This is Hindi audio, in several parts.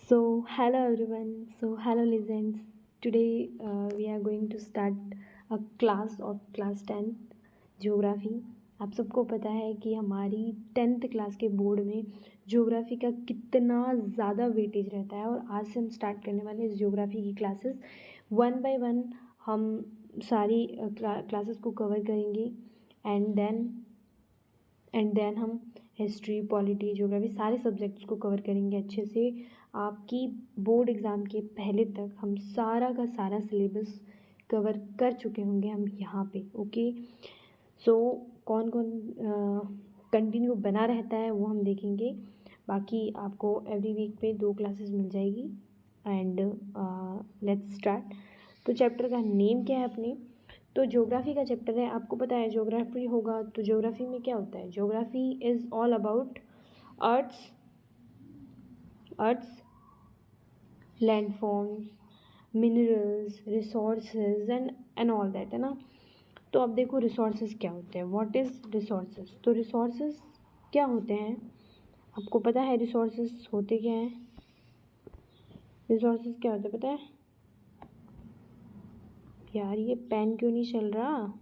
Hello everyone. Hello legends. Today we are going to start a class of class 10th geography. आप सबको पता है कि हमारी 10th क्लास के बोर्ड में ज्योग्राफी का कितना ज़्यादा वेटेज रहता है, और आज से हम स्टार्ट करने वाले हैं ज्योग्राफी की क्लासेस. वन बाय वन हम सारी क्लासेस को कवर करेंगे. एंड देन हम हिस्ट्री, पॉलिटी, ज्योग्राफी सारे सब्जेक्ट्स को कवर करेंगे अच्छे से. आपकी बोर्ड एग्ज़ाम के पहले तक हम सारा का सारा सिलेबस कवर कर चुके होंगे हम यहाँ पे. ओके, कौन कौन कंटिन्यू बना रहता है वो हम देखेंगे. बाकी आपको एवरी वीक पे 2 क्लासेस मिल जाएगी. And let's start. तो चैप्टर का नेम क्या है अपने? तो ज्योग्राफी का चैप्टर है. आपको पता है ज्योग्राफी होगा तो ज्योग्राफी में क्या होता है? Geography is all about earth's landforms, minerals, resources and all that, है ना. तो अब देखो रिसोर्सेज क्या होते हैं. What is resources? तो रिसोर्सेज क्या होते हैं आपको पता है? रिसोर्सेज होते क्या हैं? रिसोर्सेज क्या होते हैं पता है? यार ये पेन क्यों नहीं चल रहा?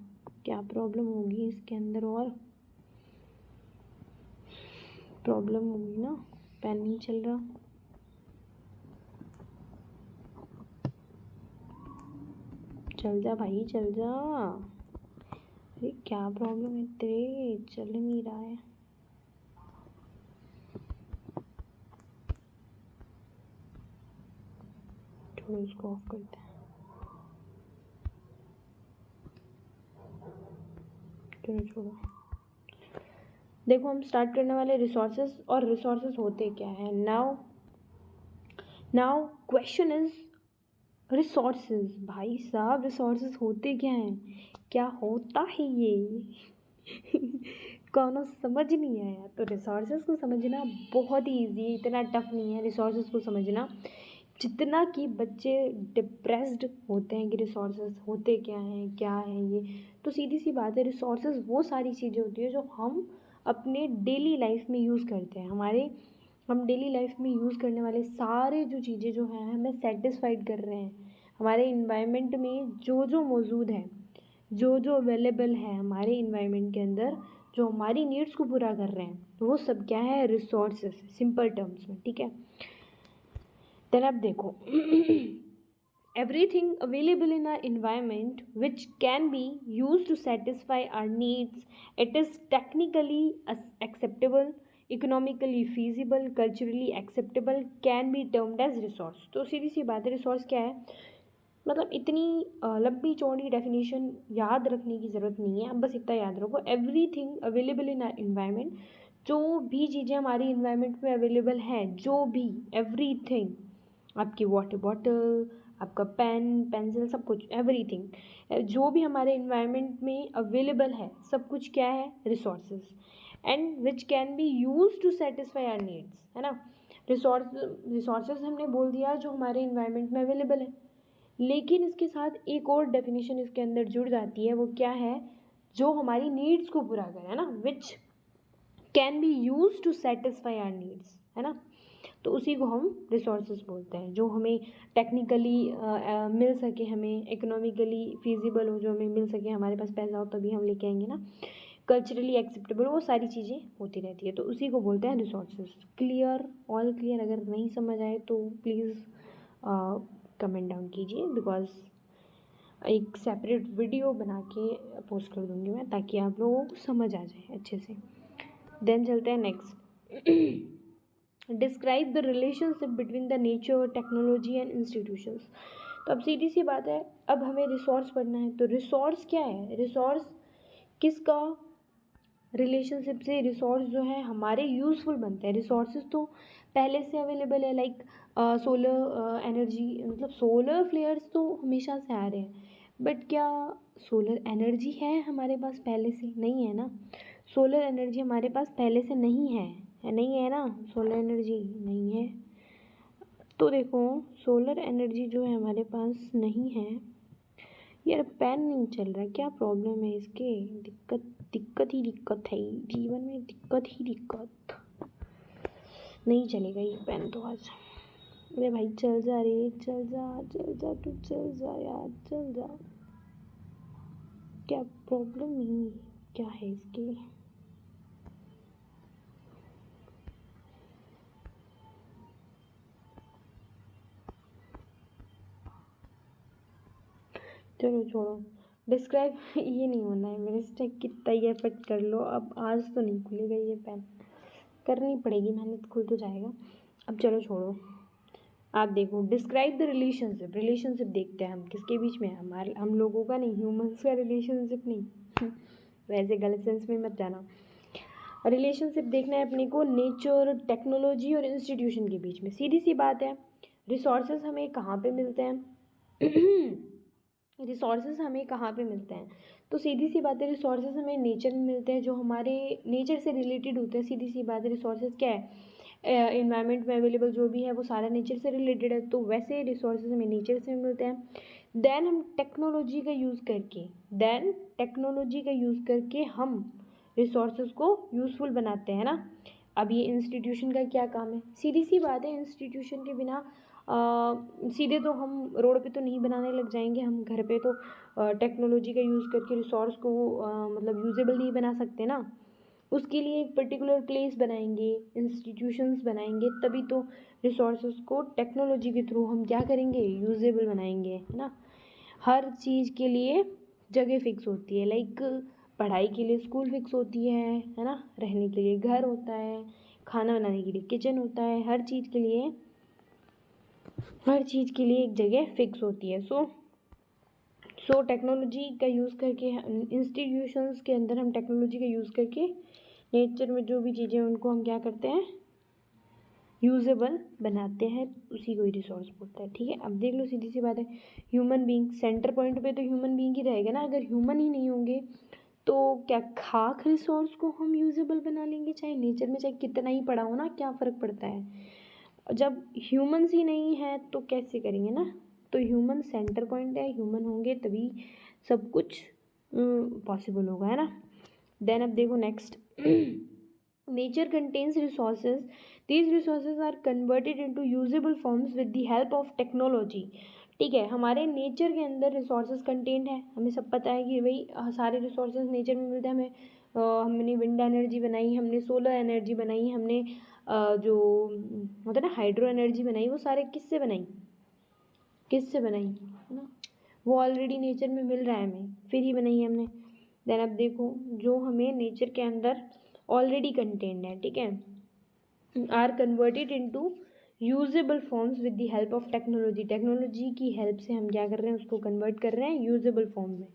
क्या प्रॉब्लम होगी इसके अंदर? और प्रॉब्लम होगी ना, पेन नहीं चल रहा. चल जा भाई, चल जा. अरे क्या प्रॉब्लम है तेरे? चल नहीं रहा है. छोड़ो, इसको ऑफ करते हैं. चलो छोड़ो. देखो हम स्टार्ट करने वाले रिसोर्सेज. और रिसोर्सेज होते क्या है? Now question is resources. भाई साहब रिसोर्सेज होते क्या हैं? क्या होता है ये? कौन समझ नहीं आया? तो रिसोर्सेज को समझना बहुत ही ईजी है, इतना टफ नहीं है रिसोर्सेज को समझना. जितना कि बच्चे डिप्रेस्ड होते हैं कि रिसोर्सेज होते क्या हैं, क्या है ये, तो सीधी सी बात है, रिसोर्सेज वो सारी चीज़ें होती है जो हम अपने डेली लाइफ में यूज़ करते हैं. हम डेली लाइफ में यूज़ करने वाले सारे जो चीज़ें जो हैं हमें सेटिस्फाइड कर रहे हैं. हमारे इन्वायरमेंट में जो जो मौजूद है, जो जो अवेलेबल है हमारे इन्वायरमेंट के अंदर, जो हमारी नीड्स को पूरा कर रहे हैं, वो सब क्या है? रिसोर्सेज, सिंपल टर्म्स में. ठीक है. देन आप देखो everything available in our environment which can be used to satisfy our needs, it is technically acceptable, economically feasible, culturally acceptable, can be termed as resource. तो सीधी सी बात है, रिसोर्स क्या है? मतलब इतनी लंबी चौड़ी डेफिनेशन याद रखने की ज़रूरत नहीं है. अब बस इतना याद रखो, everything available in are environment. जो भी चीज़ें हमारी इन्वायरमेंट में अवेलेबल हैं, जो भी, एवरीथिंग. आपकी वाटर बॉटल, आपका पेन, पेंसिल, सब कुछ, एवरीथिंग जो भी हमारे इन्वायरमेंट में अवेलेबल है, सब कुछ क्या है? Resources. And which can be use to satisfy our needs, है ना. रिसोर्सेज हमने बोल दिया जो हमारे इन्वायरमेंट में अवेलेबल है. लेकिन इसके साथ एक और डेफिनेशन इसके अंदर जुड़ जाती है. वो क्या है? जो हमारी नीड्स को पूरा करे, है ना. Which can be use to satisfy our needs, है ना. तो उसी को हम रिसोर्सेज बोलते हैं. जो हमें टेक्निकली मिल सके, हमें इकोनॉमिकली फिजिबल हो, जो हमें मिल सके, हमारे पास पैसा हो तभी हम लेके आएंगे ना. कल्चरली एक्सेप्टेबल, वो सारी चीज़ें होती रहती है. तो उसी को बोलते हैं रिसोर्सेज. क्लियर? All clear? अगर नहीं समझ आए तो प्लीज़ कमेंट डाउन कीजिए, बिकॉज एक सेपरेट वीडियो बना के पोस्ट कर दूँगी मैं, ताकि आप लोगों को समझ आ जाए अच्छे से. देन चलते हैं next. Describe the relationship between the nature, technology and institutions. तो अब सीधी सी बात है, अब हमें रिसोर्स पढ़ना है. तो रिसोर्स क्या है? रिसोर्स किसका रिलेशनशिप से? रिसोर्स जो है हमारे यूज़फुल बनते हैं. रिसोर्सेज तो पहले से अवेलेबल है, लाइक सोलर एनर्जी, मतलब सोलर फ्लेयर्स तो हमेशा से आ रहे हैं. बट क्या सोलर एनर्जी है हमारे पास पहले से? नहीं है ना. सोलर एनर्जी हमारे पास पहले से नहीं है, नहीं है ना. सोलर एनर्जी नहीं है. तो देखो सोलर एनर्जी जो है हमारे पास नहीं है. यार पेन नहीं चल रहा, क्या प्रॉब्लम है इसके? दिक्कत ही दिक्कत है जीवन में, दिक्कत ही दिक्कत. नहीं चलेगा ये पेन तो आज. अरे भाई चल जा रे, चल जा, चल जा, तू चल जा यार, चल जा। क्या प्रॉब्लम नहीं, क्या है इसकी? चलो छोड़ो। डिस्क्राइब ये नहीं होना है मेरे से, कितना ही एफर्ट कर लो, अब आज तो नहीं खुलेगा ये पेन, करनी पड़ेगी मेहनत, खुल तो जाएगा। अब चलो छोड़ो। आप देखो, डिस्क्राइब द रिलेशनशिप। रिलेशनशिप देखते हैं हम किसके बीच में है, हमारे हम लोगों का नहीं, ह्यूमंस का रिलेशनशिप नहीं वैसे गलत सेंस में मत जाना। रिलेशनशिप देखना है अपने को नेचर, टेक्नोलॉजी और इंस्टीट्यूशन के बीच में। सीधी सी बात है, रिसोर्सेज हमें कहाँ पे मिलते हैं रिसोर्सेज हमें कहाँ पे मिलते हैं? तो सीधी सी बात है, रिसोर्सेज हमें नेचर में मिलते हैं, जो हमारे नेचर से रिलेटेड होते हैं। सीधी सी बात है, रिसोर्सेज क्या है, इन्वायरमेंट में अवेलेबल जो भी है वो सारा नेचर से रिलेटेड है, तो वैसे रिसोर्सेज हमें नेचर से मिलते हैं। देन हम टेक्नोलॉजी का यूज़ करके हम रिसोर्सेज को यूज़फुल बनाते हैं ना। अब ये इंस्टीट्यूशन का क्या काम है? सीधी सी बात है, इंस्टीट्यूशन के बिना सीधे तो हम रोड पे तो नहीं बनाने लग जाएंगे, हम घर पे तो टेक्नोलॉजी का यूज़ करके रिसोर्स को मतलब यूजेबल नहीं बना सकते ना। उसके लिए एक पर्टिकुलर प्लेस बनाएंगे, इंस्टीट्यूशंस बनाएंगे, तभी तो रिसोर्सेज को टेक्नोलॉजी के थ्रू हम क्या करेंगे, यूजेबल बनाएंगे, है ना। हर चीज़ के लिए जगह फिक्स होती है, लाइक पढ़ाई के लिए स्कूल फिक्स होती है ना, रहने के लिए घर होता है, खाना बनाने के लिए किचन होता है, हर चीज़ के लिए एक जगह फिक्स होती है। सो टेक्नोलॉजी का यूज़ करके इंस्टीट्यूशंस के अंदर हम टेक्नोलॉजी का यूज़ करके नेचर में जो भी चीज़ें उनको हम क्या करते हैं, यूजेबल बनाते हैं, उसी को ही रिसोर्स बोलते हैं। ठीक है, अब देख लो, सीधी सी बात है, ह्यूमन बींग सेंटर पॉइंट पे तो ह्यूमन बींग ही रहेगा ना। अगर ह्यूमन ही नहीं होंगे तो क्या खाक रिसोर्स को हम यूजेबल बना लेंगे? चाहे नेचर में चाहे कितना ही पड़ा हो ना, क्या फ़र्क पड़ता है? जब ह्यूमंस ही नहीं है तो कैसे करेंगे ना। तो ह्यूमन सेंटर पॉइंट है, ह्यूमन होंगे तभी सब कुछ पॉसिबल होगा, है ना। देन अब देखो next, nature contains resources, these resources are converted into usable forms with the help of technology. ठीक है, हमारे नेचर के अंदर रिसोर्सेज कंटेंट है, हमें सब पता है कि भाई सारे रिसोर्सेज नेचर में मिलते हैं हमें। हमने विंड एनर्जी बनाई, हमने सोलर एनर्जी बनाई, हमने जो होता है ना हाइड्रो एनर्जी बनाई, वो सारे किससे बनाई, है ना। वो ऑलरेडी नेचर में मिल रहा है हमें, फिर ही बनाई है हमने। देन अब देखो, जो हमें नेचर के अंदर ऑलरेडी कंटेंट है, ठीक है, are converted into usable forms with the help of technology. Technology की हेल्प से हम क्या कर रहे हैं, उसको कन्वर्ट कर रहे हैं यूजेबल फॉर्म में।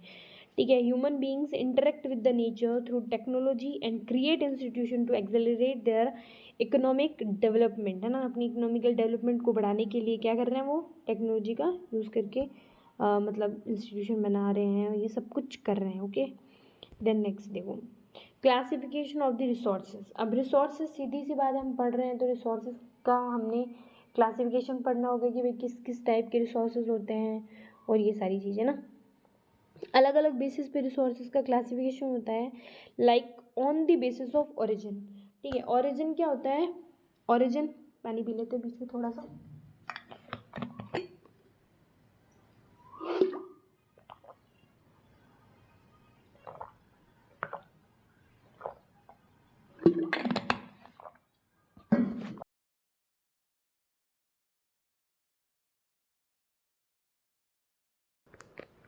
ठीक है, human beings interact with the nature through technology and create institution to accelerate their economic development, है ना। अपनी इकोनॉमिकल डेवलपमेंट को बढ़ाने के लिए क्या कर रहे हैं, वो टेक्नोलॉजी का यूज़ करके मतलब इंस्टीट्यूशन बना रहे हैं, ये सब कुछ कर रहे हैं। ओके, देन नेक्स्ट देखो, क्लासिफिकेशन ऑफ द रिसोर्सेज। अब रिसोर्सेज, सीधी सी बात है, हम पढ़ रहे हैं तो रिसोर्सेज का हमने क्लासिफिकेशन पढ़ना होगा कि भाई किस किस टाइप के रिसोर्सेज होते हैं, और ये सारी चीज़ें ना अलग अलग बेसिस पे रिसोर्सेज का क्लासिफिकेशन होता है, like on the basis of origin. ठीक है, ओरिजिन क्या होता है, ओरिजिन, पानी पी लेते बीच में थोड़ा सा।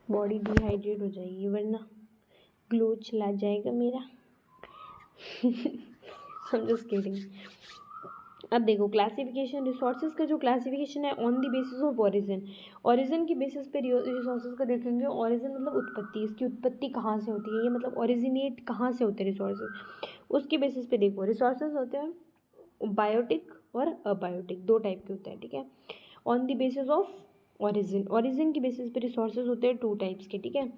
बॉडी डिहाइड्रेट हो जाएगी वरना ग्लो चला जाएगा मेरा I'm just kidding। अब देखो क्लासिफिकेशन, रिसोर्सेज का जो क्लासिफिकेशन है on the basis of origin, origin की बेसिस पे रिसोर्सेज का देखेंगे। ओरिजिन मतलब उत्पत्ति, इसकी उत्पत्ति कहाँ से होती है, ये मतलब ओरिजिनेट कहाँ से होते हैं रिसोर्सेज, उसके बेसिस पे देखो। रिसोर्सेज होते हैं बायोटिक और अबायोटिक, दो टाइप के होते हैं, ठीक है। On the basis of origin, origin की बेसिस पे रिसोर्सेज होते हैं टू टाइप्स के, ठीक है,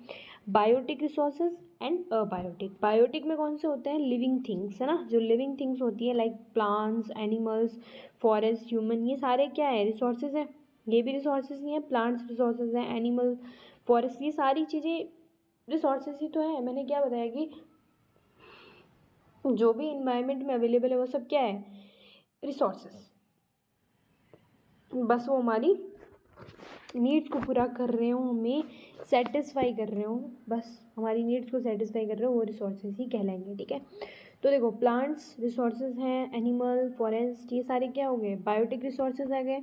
biotic resources and abiotic. Biotic में कौन से होते हैं, लिविंग थिंग्स, है ना, जो लिविंग थिंग्स होती है, like plants, animals, forest, human, ये सारे क्या है, रिसोर्सेज हैं। ये भी रिसोर्सेज ही हैं, प्लांट्स रिसोर्सेज हैं, एनिमल, फॉरेस्ट, ये सारी चीज़ें रिसोर्सेज ही तो है। मैंने क्या बताया कि जो भी इन्वायरमेंट में अवेलेबल है वो सब क्या है, रिसोर्सेज। बस वो हमारी नीड्स को पूरा कर रहे हो, हमें सेटिस्फाई कर रहे हो, बस हमारी नीड्स को सेटिस्फाई कर रहे हो, वो रिसोर्सेज ही कहलाएंगे। ठीक है, तो देखो प्लांट्स रिसोर्सेज हैं, एनिमल, फॉरेस्ट, ये सारे क्या हो गए, बायोटिक रिसोर्सेज आ गए।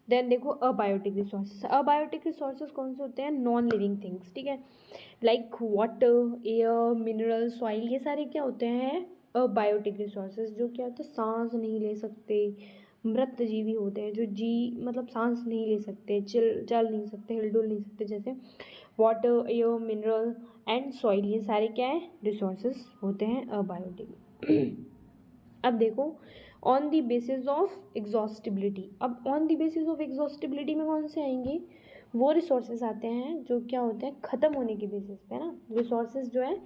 देन देखो अबायोटिक रिसोर्सेज। अबायोटिक रिसोर्सेज कौन से होते हैं, नॉन लिविंग थिंग्स। ठीक है, like water, air, mineral, soil, ये सारे क्या होते हैं, अबायोटिक रिसोर्सेज। जो क्या होते हैं, सांस नहीं ले सकते, मृत जीवी होते हैं, जो मतलब सांस नहीं ले सकते, चल नहीं सकते, हिलडुल नहीं सकते, जैसे water, air, mineral and soil, ये सारे क्या है, रिसोर्सेज होते हैं अबायोटिक। अब देखो on the basis of exhaustibility. अब on the basis of exhaustibility में कौन से आएंगे, वो रिसोर्सेज आते हैं जो क्या होते हैं, ख़त्म होने के बेसिस पे ना। रिसोर्सेज जो है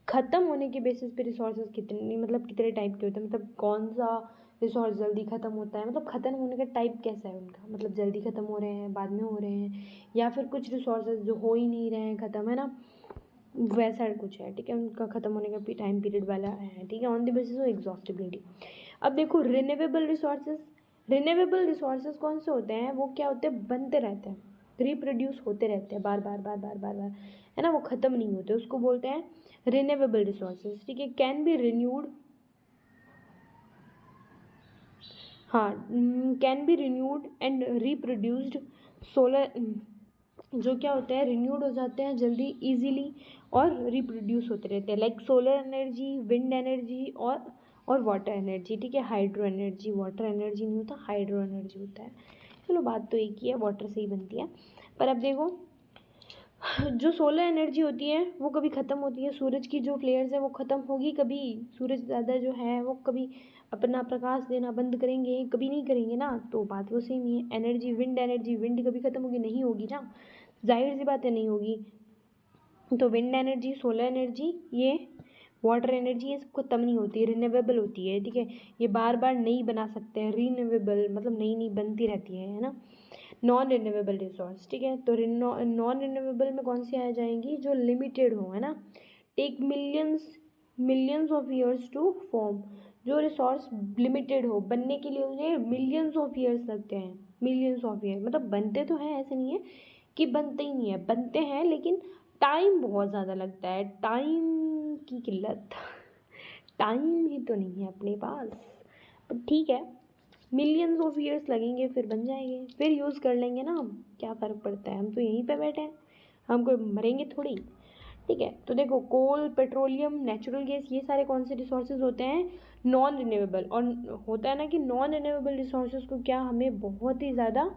ख़त्म होने के बेसिस पे रिसोर्सेज कितने, मतलब कितने टाइप के होते हैं, मतलब कौन सा रिसोर्स जल्दी ख़त्म होता है, मतलब ख़त्म होने का टाइप कैसा है उनका, मतलब जल्दी ख़त्म हो रहे हैं, बाद में हो रहे हैं, या फिर कुछ रिसोर्सेज जो हो ही नहीं रहे हैं ख़त्म, है ना, वैसा कुछ है। ठीक है, उनका ख़त्म होने का टाइम पीरियड वाला है। ठीक है, on the basis of exhaustibility. अब देखो रिन्यूएबल रिसोर्सेज। रिन्यूएबल रिसोर्सेज कौन से होते हैं, वो क्या होते हैं, बनते रहते हैं, रिप्रोड्यूस होते रहते हैं बार बार बार बार बार बार, है ना, वो ख़त्म नहीं होते, उसको बोलते हैं रिन्यूएबल रिसोर्सेज। ठीक है, कैन बी रिन्यूड, हाँ, can be renewed and reproduced. Solar, जो क्या होते हैं, रिन्यूड हो जाते हैं जल्दी, इजीली, और रिप्रोड्यूस होते रहते हैं, like solar energy, wind energy और वाटर एनर्जी। ठीक है, हाइड्रो एनर्जी, वाटर एनर्जी नहीं होता, हाइड्रो एनर्जी होता है। चलो बात तो एक ही है, वाटर से ही बनती है। पर अब देखो जो सोलर एनर्जी होती है वो कभी ख़त्म होती है, सूरज की जो फ्लेयर्स है वो ख़त्म होगी कभी, सूरज ज़्यादा जो है वो कभी अपना प्रकाश देना बंद करेंगे, कभी नहीं करेंगे ना, तो बात वो सेम ही है। एनर्जी, विंड कभी ख़त्म होगी, नहीं होगी ना, जाहिर सी बात है नहीं होगी। तो विंड एनर्जी, सोलर एनर्जी, ये वाटर एनर्जी, ये सब खत्म नहीं होती है, रिन्यूएबल होती है। ठीक है, ये बार बार नहीं बना सकते हैं, रिन्यूएबल मतलब नई नई बनती रहती है ना। Non renewable resource. ठीक है, तो नॉन रिन्यूएबल में कौन सी आ जाएंगी, जो लिमिटेड हो, है ना, take millions of years to form. जो रिसोर्स लिमिटेड हो, बनने के लिए उन्हें मिलियंस ऑफ ईयर्स लगते हैं, मिलियंस ऑफ ईयर, मतलब बनते तो हैं, ऐसे नहीं है कि बनते ही नहीं है, बनते हैं लेकिन टाइम बहुत ज़्यादा लगता है, टाइम की किल्लत, टाइम ही तो नहीं है अपने पास। पर ठीक है, मिलियंस ऑफ ईयर्स लगेंगे, फिर बन जाएंगे, फिर यूज़ कर लेंगे ना, हम क्या फ़र्क पड़ता है, हम तो यहीं पे बैठे हैं, हम कोई मरेंगे थोड़ी। ठीक है, तो देखो कोल, पेट्रोलियम, नेचुरल गैस, ये सारे कौन से रिसोर्सेज होते हैं, नॉन रिन्यूएबल। और होता है ना कि नॉन रिन्यूएबल रिसोर्सेज को क्या हमें बहुत ही ज़्यादा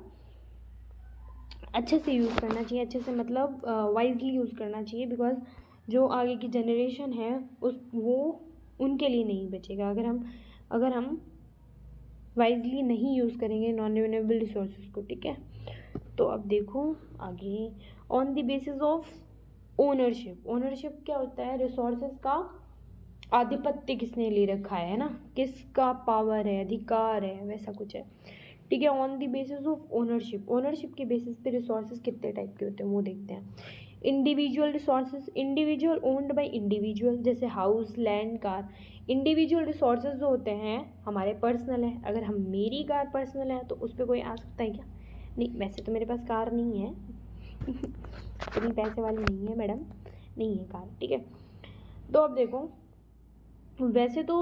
अच्छे से यूज़ करना चाहिए, अच्छे से मतलब वाइजली यूज़ करना चाहिए, बिकॉज जो आगे की जनरेशन है उस वो उनके लिए नहीं बचेगा अगर हम वाइजली नहीं यूज़ करेंगे नॉन रिन्यूएबल रिसोर्सेज को। ठीक है, तो अब देखो आगे, on the basis of ownership. Ownership क्या होता है, रिसोर्सेज का आधिपत्य किसने ले रखा है ना, किसका पावर है, अधिकार है, वैसा कुछ है। ठीक है, on the basis of ownership. Ownership के बेसिस पे रिसोर्सेज कितने टाइप के होते हैं वो देखते हैं। Individual resources, individual owned by individual, जैसे house, land, car. Individual resources जो होते हैं हमारे पर्सनल है, अगर हम मेरी कार पर्सनल है तो उस पर कोई आ सकता है क्या, नहीं, वैसे तो मेरे पास कार नहीं है इतनी पैसे वाली नहीं है मैडम, नहीं है कार। ठीक है, तो अब देखो वैसे तो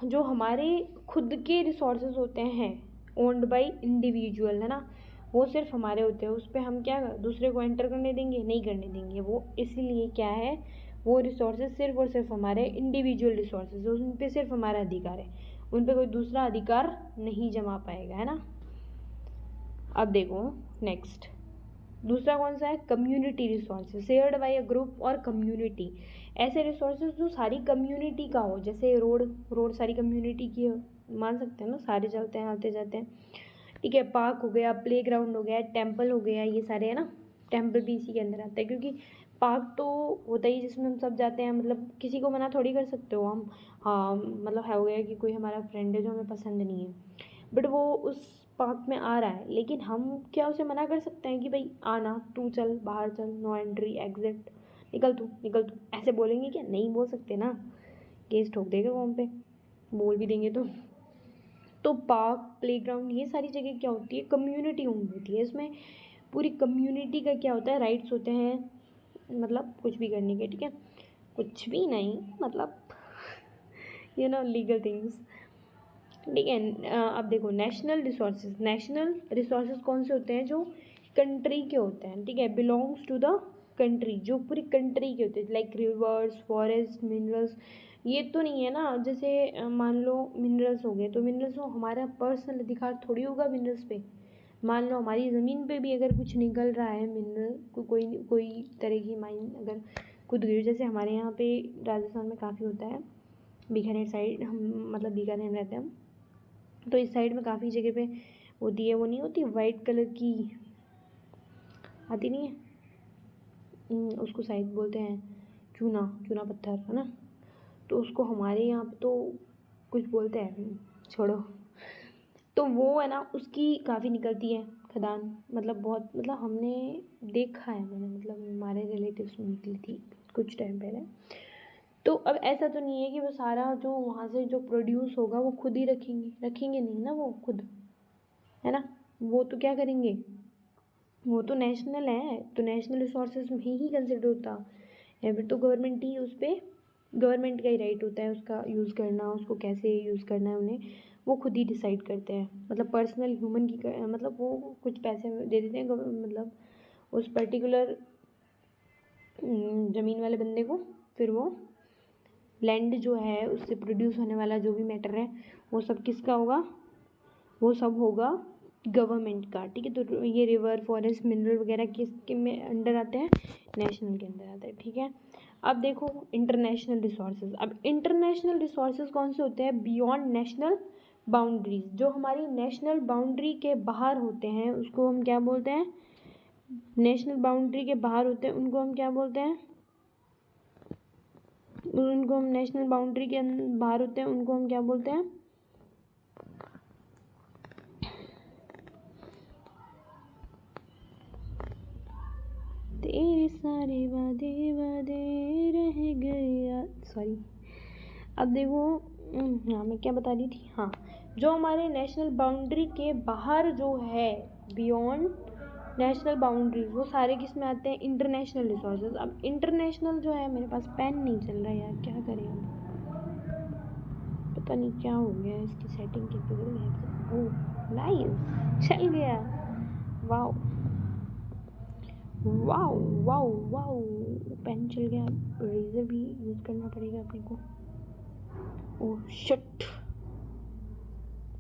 जो हमारे खुद के रिसोर्सेज होते हैं ओन्ड बाय इंडिविजुअल, है ना, वो सिर्फ हमारे होते हैं, उस पर हम क्या दूसरे को एंटर करने देंगे, नहीं करने देंगे, वो इसीलिए क्या है, वो रिसोर्सेज सिर्फ और सिर्फ हमारे इंडिविजुअल रिसोर्सेज, उन पर सिर्फ हमारा अधिकार है, उन पर कोई दूसरा अधिकार नहीं जमा पाएगा, है ना। अब देखो नेक्स्ट, दूसरा कौन सा है, community resources, shared by a group और कम्युनिटी। ऐसे रिसोर्सेज जो सारी कम्युनिटी का हो, जैसे रोड सारी कम्युनिटी की मान सकते हैं ना, सारे चलते हैं आते जाते हैं। ठीक है, पार्क हो गया, प्ले ग्राउंड हो गया, टेम्पल हो गया, ये सारे है ना, टेम्पल भी इसी के अंदर आता है, क्योंकि पार्क तो होता ही जिसमें हम सब जाते हैं, मतलब किसी को मना थोड़ी कर सकते हो हम, हाँ मतलब है हो गया कि कोई हमारा फ्रेंड है जो हमें पसंद नहीं है, बट वो उस पार्क में आ रहा है, लेकिन हम क्या उसे मना कर सकते हैं कि भाई आना, तू चल बाहर चल, नो एंट्री, एग्जिट, निकल तू, ऐसे बोलेंगे क्या, नहीं बोल सकते ना, केस ठोक देगा वो हम पे, बोल भी देंगे तो। तो पार्क, प्लेग्राउंड, ये सारी जगह क्या होती है, कम्युनिटी ओन्ड होती है। इसमें पूरी कम्युनिटी का क्या होता है, राइट्स होते हैं, मतलब कुछ भी करने के, ठीक है, कुछ भी नहीं, मतलब लीगल थिंग्स, ठीक है। अब देखो नेशनल रिसोर्सेज कौन से होते हैं, जो कंट्री के होते हैं, ठीक है, बिलोंग्स टू द कंट्री, जो पूरी कंट्री के होते हैं, लाइक रिवर्स, फॉरेस्ट, मिनरल्स। ये तो नहीं है ना, जैसे मान लो मिनरल्स हो गए, तो मिनरल्स में हमारा पर्सनल अधिकार थोड़ी होगा मिनरल्स पे। मान लो हमारी ज़मीन पे भी अगर कुछ निकल रहा है मिनरल, कोई तरह की माइन अगर खुद गई, जैसे हमारे यहाँ पे राजस्थान में काफ़ी होता है, बीकानेर साइड, हम मतलब बीकानेर में रहते हैं हम, तो इस साइड में काफ़ी जगह पे होती है, वो नहीं होती वाइट कलर की आती नहीं है, उसको शायद बोलते हैं चूना पत्थर, है ना, तो उसको हमारे यहाँ पे तो कुछ बोलते हैं, छोड़ो। तो वो है ना, उसकी काफ़ी निकलती है खदान, मतलब बहुत, मतलब हमने देखा है, मैंने मतलब हमारे रिलेटिव्स में निकली थी कुछ टाइम पहले। तो अब ऐसा तो नहीं है कि वो सारा जो वहाँ से जो प्रोड्यूस होगा वो खुद ही रखेंगे नहीं ना वो खुद, है ना, वो तो क्या करेंगे, वो तो नेशनल है, तो नेशनल रिसोर्सेज में ही कंसिडर होता है, फिर तो गवर्नमेंट ही उस पर, गवर्नमेंट का ही राइट होता है उसका यूज़ करना, उसको कैसे यूज़ करना है उन्हें, वो खुद ही डिसाइड करते हैं, मतलब पर्सनल ह्यूमन की मतलब वो कुछ पैसे दे देते हैं मतलब उस पर्टिकुलर ज़मीन वाले बंदे को, फिर वो लैंड जो है उससे प्रोड्यूस होने वाला जो भी मैटर है वो सब किसका होगा, वो सब होगा गवर्नमेंट का, ठीक है। तो ये रिवर, फॉरेस्ट, मिनरल वगैरह किसके में अंडर आते हैं, नेशनल के अंदर आते हैं, ठीक है। अब देखो इंटरनेशनल रिसोर्सेज, अब इंटरनेशनल रिसोर्सेज कौन से होते हैं, बियॉन्ड नेशनल बाउंड्रीज, जो हमारी नेशनल बाउंड्री के बाहर होते हैं उसको हम क्या बोलते हैं, नेशनल बाउंड्री के बाहर होते हैं उनको हम क्या बोलते हैं, उनको हम नेशनल बाउंड्री के बाहर होते हैं उनको हम क्या बोलते हैं, तेरे सारे वादे वादे रह गया, सॉरी। अब देखो हाँ मैं क्या बता रही थी, हाँ जो हमारे नेशनल बाउंड्री के बाहर जो है, बियॉन्ड नेशनल बाउंड्रीज, वो सारे किस में आते हैं, इंटरनेशनल रिसोर्सेज। अब इंटरनेशनल जो है, मेरे पास पेन नहीं चल रहा है यार, क्या करें अब, पता नहीं क्या हो गया है, इसकी सेटिंग की बिगड़ गई। ओह नाइस, चल गया, wow wow wow wow, pen चल गया, रेजर भी यूज़ करना पड़ेगा अपने को। ओह शिट,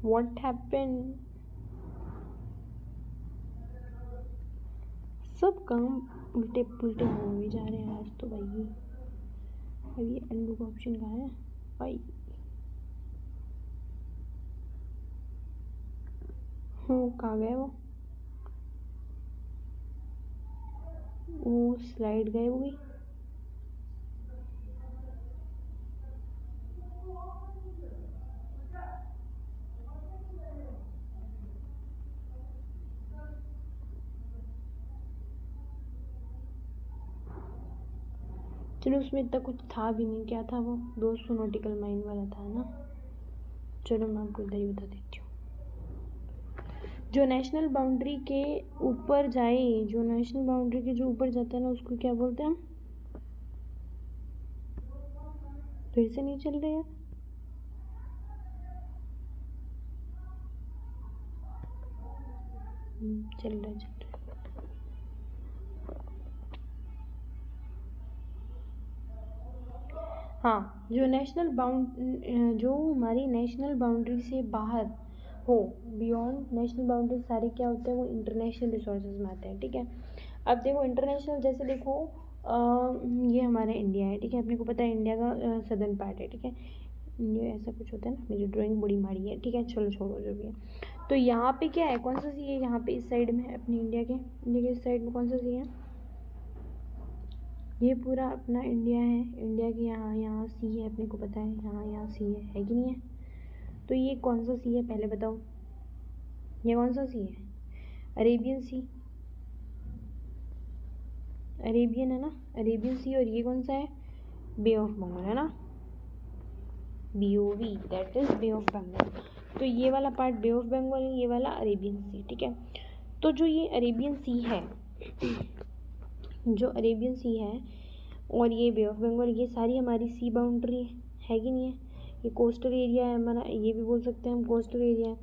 व्हाट हैपेंड, सब काम उल्टे पुल्टे हो ही जा रहे हैं आज तो भाई। अब ये अंडू का ऑप्शन कहाँ है भाई, कहाँ गए वो स्लाइड गए हुई। चलो उसमें इतना कुछ था भी नहीं, क्या था वो, 200 नॉटिकल माइल वाला था ना। चलो मैं आपको इधर ही बता देती हूँ, जो नेशनल बाउंड्री के ऊपर जाए, जो नेशनल बाउंड्री के जो ऊपर जाता है ना उसको क्या बोलते हैं हम, फिर से नहीं चल रहे यार, चल रहा है। हाँ जो हमारी नेशनल बाउंड्री से बाहर हो, बियॉन्ड नेशनल बाउंड्री सारे क्या होते हैं, वो इंटरनेशनल रिसोर्सेज में आते हैं, ठीक है। अब देखो इंटरनेशनल, जैसे देखो ये हमारा इंडिया है, ठीक है, अपने को पता है इंडिया का सदर्न पार्ट है, ठीक है, इंडिया ऐसा कुछ होता है ना, मेरी ड्राइंग बड़ी माड़ी है, ठीक है, चलो छोड़ो जो भी है। तो यहाँ पे क्या है, कौन सा सी है, यहाँ पे इस साइड में है अपने इंडिया के इस साइड में कौन सा सी है, ये पूरा अपना इंडिया है, इंडिया की यहाँ सी है, अपने को पता है यहाँ सी है कि नहीं है। तो ये कौन सा सी है पहले बताओ, ये कौन सा सी है, अरेबियन सी, अरेबियन है ना, अरेबियन सी। और ये कौन सा है, बे ऑफ बंगाल है ना, BOV, that is bay of Bengal. तो ये वाला पार्ट बे ऑफ बंगाल, ये वाला अरेबियन सी, ठीक है। तो जो ये अरेबियन सी है जो अरेबियन सी है और ये बे ऑफ बंगाल, ये सारी हमारी सी बाउंड्री है कि नहीं है। ये कोस्टल एरिया है हमारा, ये भी बोल सकते हैं हम कोस्टल एरिया है।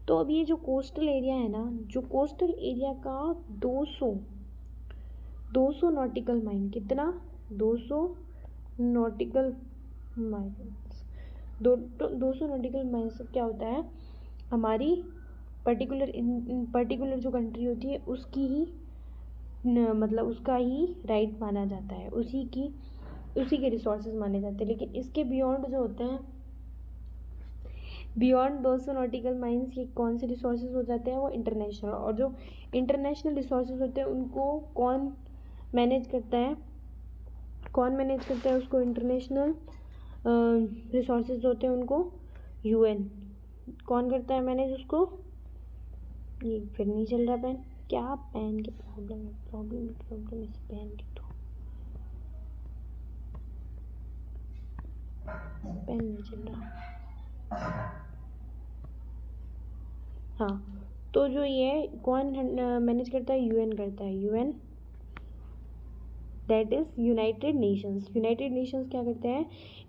तो अब ये जो कोस्टल एरिया है ना, जो कोस्टल एरिया का 200 नॉटिकल माइल, कितना 200 नॉटिकल माइल्स, 200 नॉटिकल माइल्स क्या होता है, हमारी पर्टिकुलर जो कंट्री होती है उसकी ही मतलब उसका ही राइट माना जाता है, उसी के रिसोर्सेज माने जाते हैं। लेकिन इसके बियॉन्ड जो होते हैं, बियॉन्ड 200 नॉटिकल माइल्स, ये कौन से रिसोर्सेज हो जाते हैं, वो इंटरनेशनल। और जो इंटरनेशनल रिसोर्सेज होते हैं उनको कौन मैनेज करता है, उसको इंटरनेशनल रिसोर्सेज जो होते हैं उनको यूएन कौन करता है मैनेज उसको। ये फिर नहीं चल रहा पेन, क्या पेन की प्रॉब्लम इस पेन की, तो पेन नहीं चल रहा। हाँ, तो जो ये कौन मैनेज करता है, यूएन करता है, UN that is United Nations. United Nations क्या करते हैं,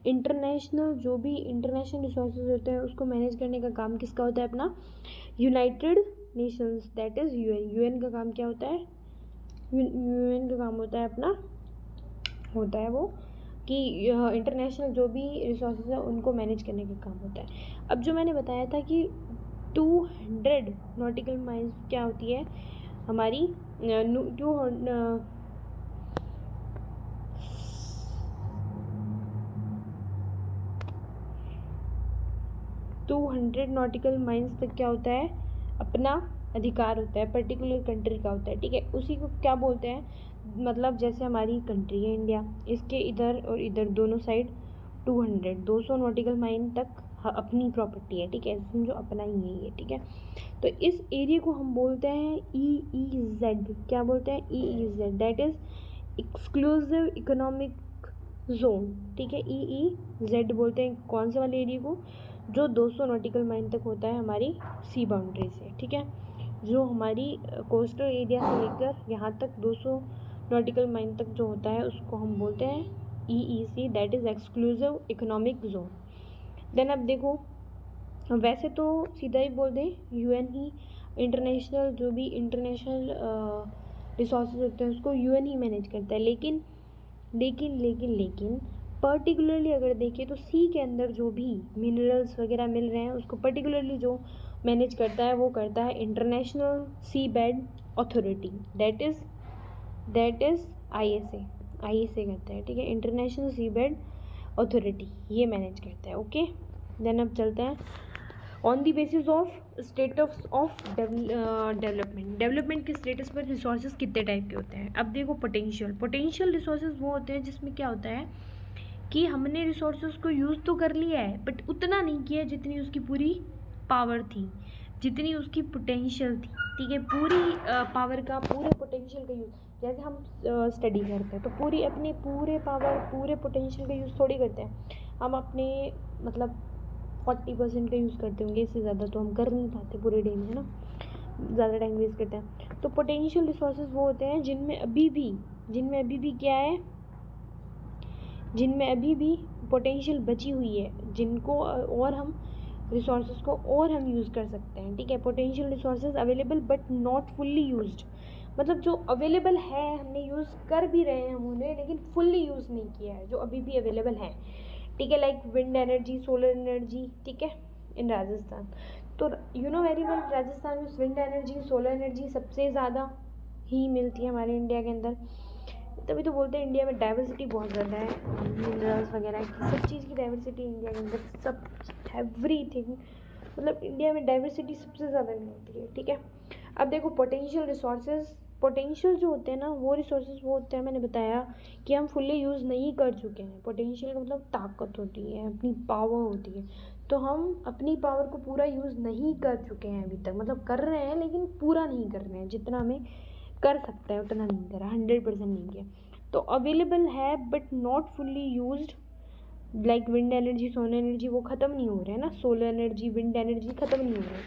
इंटरनेशनल जो भी इंटरनेशनल रिसोर्सेज होते हैं उसको मैनेज करने का काम किसका होता है, अपना United Nations that is UN. UN का काम क्या होता है, यूएन का काम होता है अपना, होता है वो कि इंटरनेशनल जो भी रिसोर्सेज है उनको मैनेज करने का काम होता है। अब जो मैंने बताया था कि 200 नॉटिकल माइल्स क्या होती है हमारी, 200 नॉटिकल माइल्स तक क्या होता है, अपना अधिकार होता है, पर्टिकुलर कंट्री का होता है, ठीक है। उसी को क्या बोलते हैं, मतलब जैसे हमारी कंट्री है इंडिया, इसके इधर और इधर दोनों साइड 200 नॉटिकल माइल तक अपनी प्रॉपर्टी है, ठीक है, समझो अपना ही है ये, ठीक है। तो इस एरिया को हम बोलते हैं EEZ, क्या बोलते हैं, EEZ that is exclusive economic zone, ठीक है। EEZ बोलते हैं कौन से वाले एरिया को, जो 200 नॉटिकल माइल तक होता है हमारी सी बाउंड्री से, ठीक है। जो हमारी कोस्टल एरिया से लेकर यहाँ तक 200 नॉटिकल माइल तक जो होता है उसको हम बोलते हैं EEC that is exclusive economic zone. Then अब देखो, वैसे तो सीधा ही बोल दें यूएन ही इंटरनेशनल जो भी इंटरनेशनल रिसोर्सेज होते हैं उसको यूएन ही मैनेज करता है। लेकिन पर्टिकुलरली अगर देखें तो सी के अंदर जो भी मिनरल्स वगैरह मिल रहे हैं उसको पर्टिकुलरली जो मैनेज करता है वो करता है international sea bed authority that is ISA करता है, ठीक है। इंटरनेशनल सी बेड अथॉरिटी ये मैनेज करता है, ओके। देन अब चलते हैं on the basis of status of development के स्टेटस पर रिसोर्सेज कितने टाइप के होते हैं। अब देखो, पोटेंशियल रिसोर्सेज वो होते हैं जिसमें क्या होता है कि हमने रिसोर्सेज को यूज़ तो कर लिया है बट उतना नहीं किया जितनी उसकी पूरी पावर थी, जितनी उसकी पोटेंशियल थी, ठीक है। पूरी पावर का, पूरे पोटेंशियल का यूज़, जैसे हम स्टडी करते हैं तो पूरे पावर, पूरे पोटेंशियल का यूज़ थोड़ी करते हैं हम, अपने मतलब 40% का यूज़ करते होंगे, इससे ज़्यादा तो हम कर नहीं पाते पूरे डे में, है ना, ज़्यादा टाइम वेस्ट करते हैं। तो पोटेंशियल रिसोर्सेज वो होते हैं जिनमें अभी भी क्या है, जिनमें अभी भी पोटेंशियल बची हुई है, जिनको और हम रिसोर्सेज को और हम यूज़ कर सकते हैं, ठीक है। Potential resources available but not fully used, मतलब जो अवेलेबल है हमने यूज़ कर भी रहे हैं हम उन्हें, लेकिन फुल्ली यूज़ नहीं किया है, जो अभी भी अवेलेबल है, ठीक है। Like wind energy, solar energy, ठीक है, इन राजस्थान। तो you know very well, Rajasthan में विंड एनर्जी, सोलर एनर्जी सबसे ज़्यादा ही मिलती है हमारे इंडिया के अंदर। तभी तो बोलते हैं इंडिया में डाइवर्सिटी बहुत ज़्यादा है, मिनरल्स वगैरह की, सब चीज़ की डाइवर्सिटी इंडिया के अंदर, सब एवरीथिंग, मतलब इंडिया में डाइवर्सिटी सबसे ज़्यादा मिलती है, ठीक है। अब देखो, पोटेंशियल जो होते हैं ना, वो रिसोर्सेज वो होते हैं, मैंने बताया कि हम फुल्ली यूज़ नहीं कर चुके हैं। पोटेंशियल का मतलब ताकत होती है, अपनी पावर होती है, तो हम अपनी पावर को पूरा यूज़ नहीं कर चुके हैं अभी तक, मतलब कर रहे हैं लेकिन पूरा नहीं कर रहे हैं, जितना हमें कर सकता है उतना नहीं करा, 100% नहीं किया। तो अवेलेबल है but not fully used like wind energy, solar energy, वो ख़त्म नहीं हो रहा है ना, सोलर एनर्जी, विंड एनर्जी ख़त्म नहीं हो रहा है,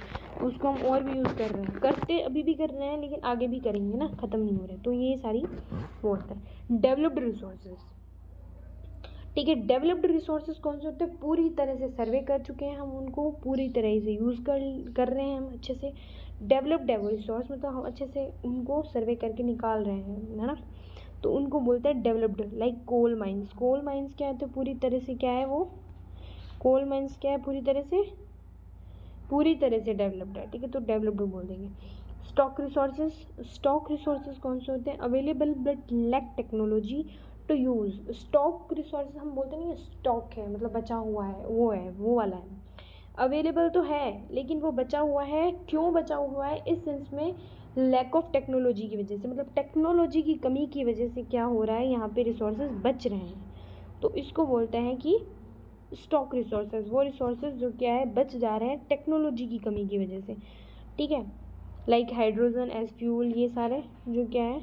उसको हम और भी यूज़ कर रहे हैं, करते अभी भी कर रहे हैं, लेकिन आगे भी करेंगे ना, ख़त्म नहीं हो रहा है। तो ये सारी वो होता है डेवलप्ड रिसोर्सेज। ठीक है, डेवलप्ड रिसोर्सेज कौन से होते हैं? पूरी तरह से सर्वे कर चुके हैं हम उनको, पूरी तरह से यूज़ कर रहे हैं हम अच्छे से। डेवलप्ड है वो रिसोर्स, मतलब हम अच्छे से उनको सर्वे करके निकाल रहे हैं, है ना, तो उनको बोलते हैं developed. Like coal mines, coal mines क्या होते हैं? पूरी तरह से क्या है वो, कोल माइंस क्या है? पूरी तरह से डेवलप्ड है। ठीक है, तो डेवलप्ड बोल देंगे। स्टॉक रिसोर्सेज, स्टॉक रिसोर्सेज कौन से होते हैं? Available but lack technology to use. Stock resources हम बोलते नहीं है, स्टॉक है मतलब बचा हुआ है, वो वाला है। अवेलेबल तो है लेकिन वो बचा हुआ है, क्यों बचा हुआ है? इस सेंस में लैक ऑफ टेक्नोलॉजी की वजह से, मतलब टेक्नोलॉजी की कमी की वजह से क्या हो रहा है, यहाँ पे रिसोर्सेज बच रहे हैं, तो इसको बोलते हैं कि स्टॉक रिसोर्सेज। वो रिसोर्सेज जो क्या है, बच जा रहे हैं टेक्नोलॉजी की कमी की वजह से। ठीक है, लाइक हाइड्रोजन एज फ्यूल, ये सारे जो क्या है,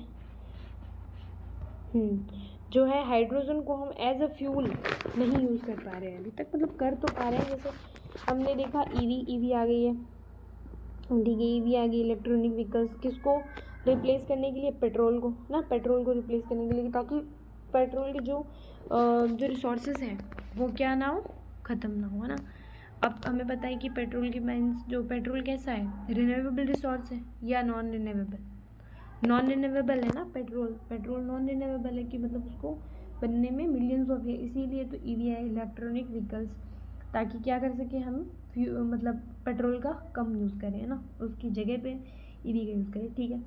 जो है हाइड्रोजन को हम एज अ फ्यूल नहीं यूज़ कर पा रहे हैं अभी तक, मतलब कर तो पा रहे हैं, जैसे हमने देखा ईवी आ गई है, ठीक है, ईवी आ गई, इलेक्ट्रॉनिक व्हीकल्स, किसको रिप्लेस करने के लिए? पेट्रोल को ना, पेट्रोल को रिप्लेस करने के लिए, ताकि पेट्रोल के जो रिसोर्सेज हैं वो क्या ना हो, ख़त्म ना हो, है ना। अब हमें पता है कि पेट्रोल की मीन्स, जो पेट्रोल कैसा है, रिन्यूएबल रिसोर्स है या नॉन रिन्यूएबल? नॉन रिन्यूएबल है ना पेट्रोल, पेट्रोल नॉन रिन्यूएबल है कि मतलब उसको बनने में मिलियंस ऑफ ईयर, इसीलिए तो ईवी है, इलेक्ट्रॉनिक व्हीकल्स, ताकि क्या कर सके हम, मतलब पेट्रोल का कम यूज़ करें, है ना, उसकी जगह पे ईवी का यूज़ करें। ठीक है,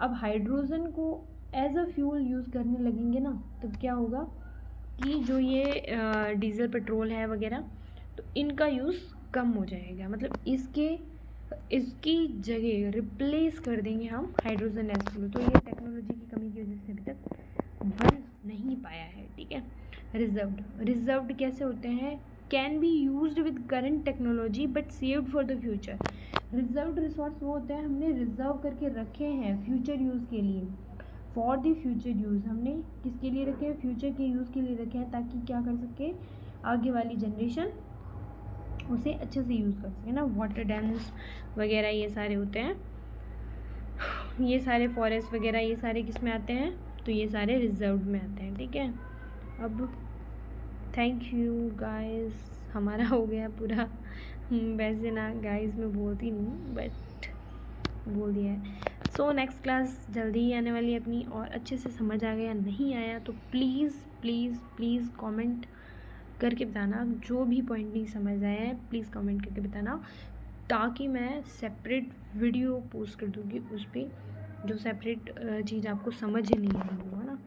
अब हाइड्रोजन को एज अ फ्यूल यूज़ करने लगेंगे ना, तब क्या होगा कि जो ये डीजल पेट्रोल है वगैरह, तो इनका यूज़ कम हो जाएगा, मतलब इसकी जगह रिप्लेस कर देंगे हम हाइड्रोजन एज फ्यूल। तो ये टेक्नोलॉजी की कमी की वजह से अभी तक बन नहीं पाया है। ठीक है, रिजर्व्ड कैसे होते हैं? Can be used with current technology but saved for the future. Reserved resource वो होते हैं हमने रिजर्व करके रखे हैं फ्यूचर यूज़ के लिए, फॉर द फ्यूचर यूज़। हमने किसके लिए रखे हैं? फ्यूचर के यूज़ के लिए रखे हैं, ताकि क्या कर सके, आगे वाली जनरेशन उसे अच्छे से यूज़ कर सके ना। वाटर डैम्स वगैरह ये सारे होते हैं, ये सारे फॉरेस्ट वगैरह, ये सारे किस में आते हैं? तो ये सारे रिजर्व में आते हैं। ठीक है, अब थैंक यू गाइस, हमारा हो गया पूरा। वैसे ना गाइस मैं बोलती नहीं, बट बोल दिया है। सो नेक्स्ट क्लास जल्दी ही आने वाली है अपनी, और अच्छे से समझ आ गया, नहीं आया तो प्लीज़ प्लीज़ प्लीज़ कमेंट करके बताना, जो भी पॉइंट नहीं समझ आया है प्लीज़ कमेंट करके बताना, ताकि मैं सेपरेट वीडियो पोस्ट कर दूँगी उस पर, जो सेपरेट चीज़ आपको समझ ही नहीं आई हो, है ना।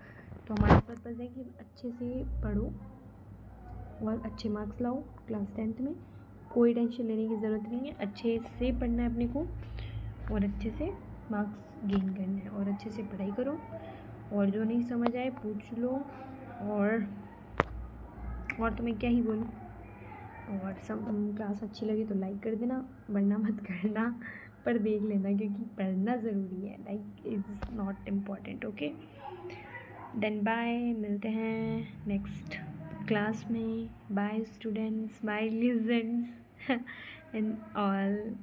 तो हमारा पर्पज़ है कि अच्छे से पढ़ो और अच्छे मार्क्स लाओ क्लास 10th में, कोई टेंशन लेने की ज़रूरत नहीं है, अच्छे से पढ़ना है अपने को और अच्छे से मार्क्स गेन करना है, और अच्छे से पढ़ाई करो, और जो नहीं समझ आए पूछ लो, और तो मैं क्या ही बोलूँ। और सब क्लास अच्छी लगी तो लाइक कर देना, वरना मत करना, पर देख लेना, क्योंकि पढ़ना ज़रूरी है, like is not important. Okay, then bye, मिलते हैं नेक्स्ट क्लास में। Bye students, bye legends and all.